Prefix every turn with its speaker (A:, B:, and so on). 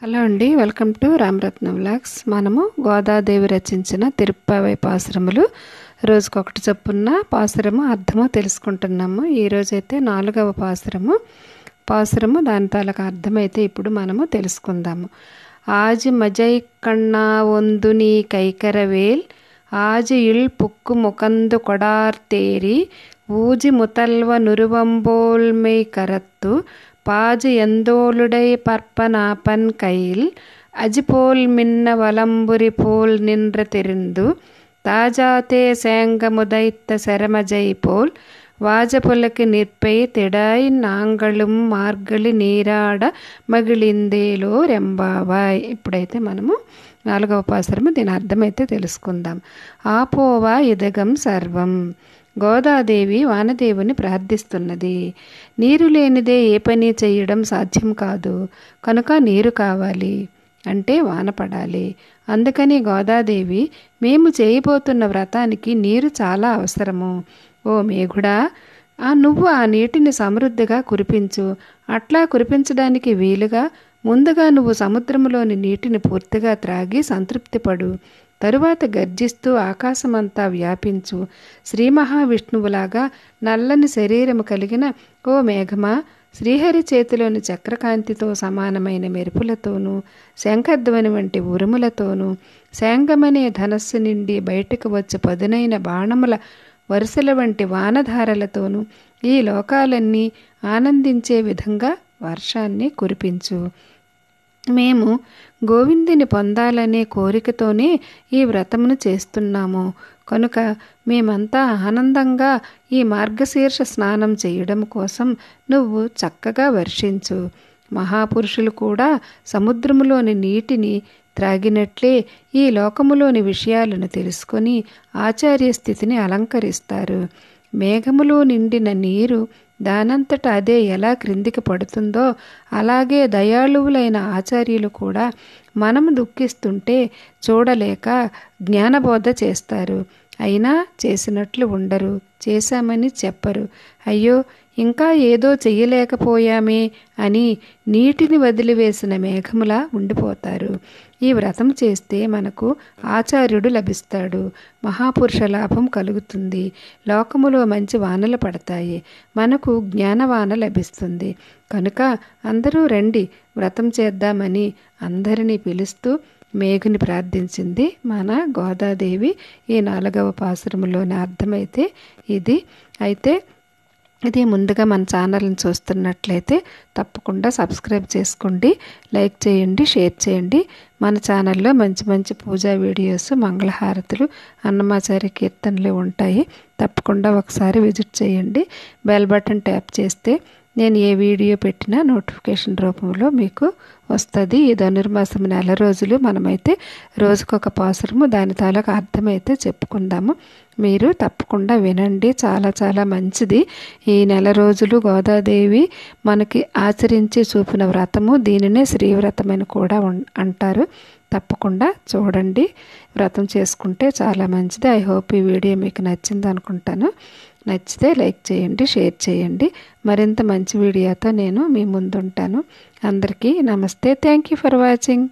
A: Hello అండి, welcome to Ramaratnam vlogs. మనము గోదాదేవి రచించిన తిరుప్పావై పాసురములు రోజుకొకటి చొప్పున పాసురము అర్థము తెలుసుకుంటున్నాము. ఈరోజైతే 4వ పాసురము దాని తాలూకు అర్థమైతే ఇప్పుడు మనము తెలుసుకుందాము. ఆజి మజై కన్నా ఒందు నీ కైకరవేల్ ఆజి ఇల్ పుక్కు ముకందు కొడార్తేరి ఊజి ముతల్వ నురువంబోల్మై కరత్తు பாஜு எந்தோளுடை பற்பனாப்பன் கையில் அஜிபோல் மின்ன வலம்புரி போல் நின்ற தெரிந்து தாஜாத்தே சேங்கமுதைத்த செரமஜை போல் வாஜபுலக்கு நிற்பை திடாய் நாங்களும் మార్గలి నీరాడ మగిలిందేలో రెంబావాయ్. ఇప్పుడైతే మనము 4వ పాసురము దీని అర్థమైతే తెలుసుకుందాం. ఆపోవా ఇదగం సర్వం. గోదాదేవి వానదేవుని ప్రార్థిస్తున్నది. నీరు లేనిదే ఏ పని చేయడం సాధ్యం కాదు కనుక నీరు కావాలి అంటే వాన పడాలి. అందుకని గోదాదేవి మేము చేయబోతున్న వ్రతానికి నీరు చాలా అవసరము. ఓ మేఘుడా, నువ్వు ఆ నీటిని సమృద్ధిగా కురిపించు. అట్లా కురిపించడానికి వీలుగా ముందుగా నువ్వు సముద్రములోని నీటిని పూర్తిగా త్రాగి సంతృప్తిపడు. తరువాత గర్జిస్తూ ఆకాశమంతా వ్యాపించు. శ్రీ మహావిష్ణువులాగా నల్లని శరీరము కలిగిన ఓ మేఘమా, శ్రీహరి చేతిలోని చక్రకాంతితో సమానమైన మెరుపులతోనూ శంఖధ్వని వంటి ఉరుములతోనూ శాంగమనే ధనస్సు నుండి బయటకు వచ్చి పదునైన బాణముల వరుసల వంటి వానధారలతోనూ ఈ లోకాలన్నీ ఆనందించే విధంగా వర్షాన్ని కురిపించు. మేము గోవిందుని పొందాలనే కోరికతోనే ఈ వ్రతమును చేస్తున్నాము కనుక మేమంతా ఆనందంగా ఈ మార్గశీర్ష స్నానం చేయడం కోసం నువ్వు చక్కగా వర్షించు. మహాపురుషులు కూడా సముద్రములోని నీటిని త్రాగినట్లే ఈ లోకములోని విషయాలను తెలుసుకొని ఆచార్య స్థితిని అలంకరిస్తారు. మేఘములో నిండిన నీరు దానంతట అదే ఎలా క్రిందికి పడుతుందో అలాగే దయాళువులైన ఆచార్యులు కూడా మనము దుఃఖిస్తుంటే చూడలేక జ్ఞానబోధ చేస్తారు. అయినా చేసినట్లు ఉండరు, చేశామని చెప్పరు. అయ్యో ఇంకా ఏదో చెయ్యలేకపోయామే అని నీటిని వదిలివేసిన మేఘములా ఉండిపోతారు. ఈ వ్రతం చేస్తే మనకు ఆచార్యుడు లభిస్తాడు, మహాపురుష లాభం కలుగుతుంది, లోకములో మంచి వానలు పడతాయి, మనకు జ్ఞానవాన లభిస్తుంది. కనుక అందరూ రండి వ్రతం చేద్దామని అందరినీ పిలుస్తూ మేఘుని ప్రార్థించింది మన గోదాదేవి. ఈ 4వ పాసురములోని అర్థమైతే ఇది ముందుగా మన ఛానల్ని చూస్తున్నట్లయితే తప్పకుండా సబ్స్క్రైబ్ చేసుకోండి, లైక్ చేయండి, షేర్ చేయండి. మన ఛానల్లో మంచి మంచి పూజా వీడియోస్, మంగళహారతులు, అన్నమాచార్య కీర్తనలు ఉంటాయి. తప్పకుండా ఒకసారి విజిట్ చేయండి. బెల్ బటన్ ట్యాప్ చేస్తే నేను ఏ వీడియో పెట్టినా నోటిఫికేషన్ రూపంలో మీకు వస్తుంది. ఈ ధనుర్మాసం నెల రోజులు మనమైతే రోజుకొక పాసురము దాని తాలూకు అర్థమైతే చెప్పుకుందాము. మీరు తప్పకుండా వినండి, చాలా చాలా మంచిది. ఈ నెల రోజులు గోదాదేవి మనకి ఆచరించి చూపిన వ్రతము, దీనినే శ్రీవ్రతం అని కూడా అంటారు. తప్పకుండా చూడండి, వ్రతం చేసుకుంటే చాలా మంచిది. ఐ హోప్ ఈ వీడియో మీకు నచ్చింది అనుకుంటాను. నచ్చితే లైక్ చేయండి, షేర్ చేయండి. మరింత మంచి వీడియోతో నేను మీ ముందుంటాను. అందరికీ నమస్తే. Thank you for watching.